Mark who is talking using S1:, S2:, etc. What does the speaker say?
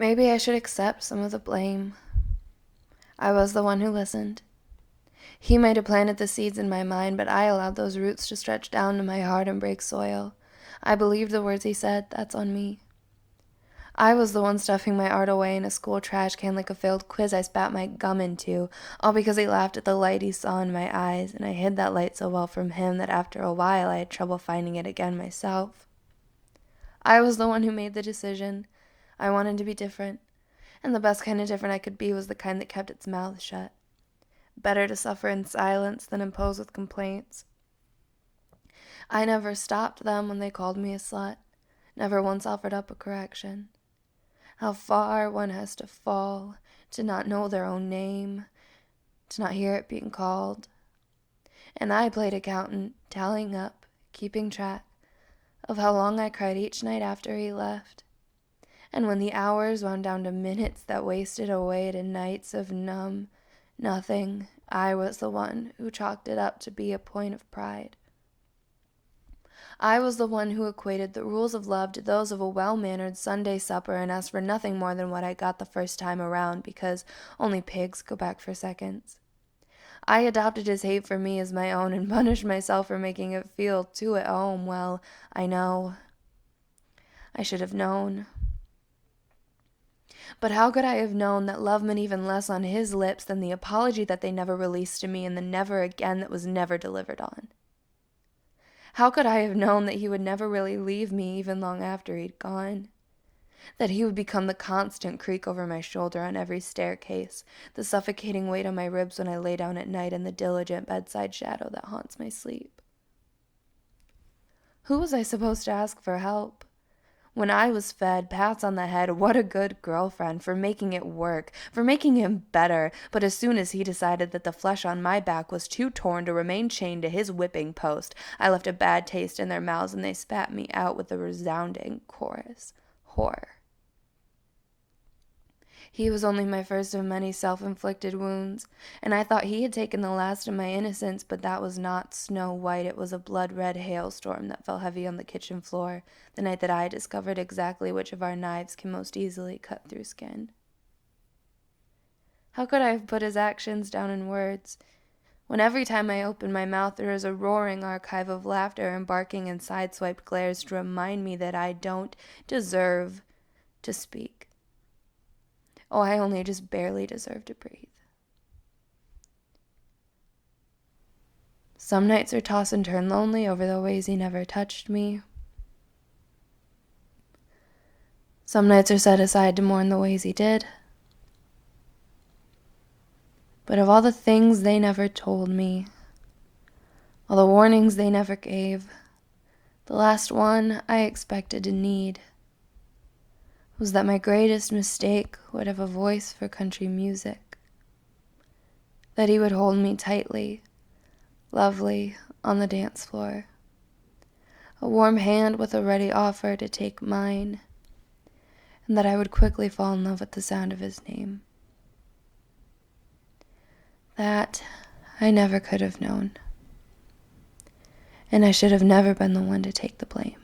S1: Maybe I should accept some of the blame. I was the one who listened. He might have planted the seeds in my mind, but I allowed those roots to stretch down to my heart and break soil. I believed the words he said. That's on me. I was the one stuffing my art away in a school trash can like a failed quiz I spat my gum into, all because he laughed at the light he saw in my eyes, and I hid that light so well from him that after a while I had trouble finding it again myself. I was the one who made the decision. I wanted to be different, and the best kind of different I could be was the kind that kept its mouth shut. Better to suffer in silence than impose with complaints. I never stopped them when they called me a slut, never once offered up a correction. How far one has to fall to not know their own name, to not hear it being called. And I played accountant, tallying up, keeping track of how long I cried each night after he left. And when the hours wound down to minutes that wasted away to nights of numb nothing, I was the one who chalked it up to be a point of pride. I was the one who equated the rules of love to those of a well-mannered Sunday supper and asked for nothing more than what I got the first time around, because only pigs go back for seconds. I adopted his hate for me as my own and punished myself for making it feel too at home. Well, I know. I should have known. But how could I have known that love meant even less on his lips than the apology that they never released to me and the never again that was never delivered on? How could I have known that he would never really leave me even long after he'd gone? That he would become the constant creak over my shoulder on every staircase, the suffocating weight on my ribs when I lay down at night, and the diligent bedside shadow that haunts my sleep? Who was I supposed to ask for help? When I was fed pats on the head, what a good girlfriend, for making it work, for making him better. But as soon as he decided that the flesh on my back was too torn to remain chained to his whipping post, I left a bad taste in their mouths, and they spat me out with a resounding chorus. Horror. He was only my first of many self-inflicted wounds, and I thought he had taken the last of my innocence, but that was not Snow White. It was a blood-red hailstorm that fell heavy on the kitchen floor the night that I discovered exactly which of our knives can most easily cut through skin. How could I have put his actions down in words, when every time I open my mouth there is a roaring archive of laughter and barking and sideswiped glares to remind me that I don't deserve to speak? Oh, I only just barely deserve to breathe. Some nights are toss and turn lonely over the ways he never touched me. Some nights are set aside to mourn the ways he did. But of all the things they never told me, all the warnings they never gave, the last one I expected to need was that my greatest mistake would have a voice for country music, that he would hold me tightly, lovely, on the dance floor, a warm hand with a ready offer to take mine, and that I would quickly fall in love with the sound of his name. That I never could have known, and I should have never been the one to take the blame.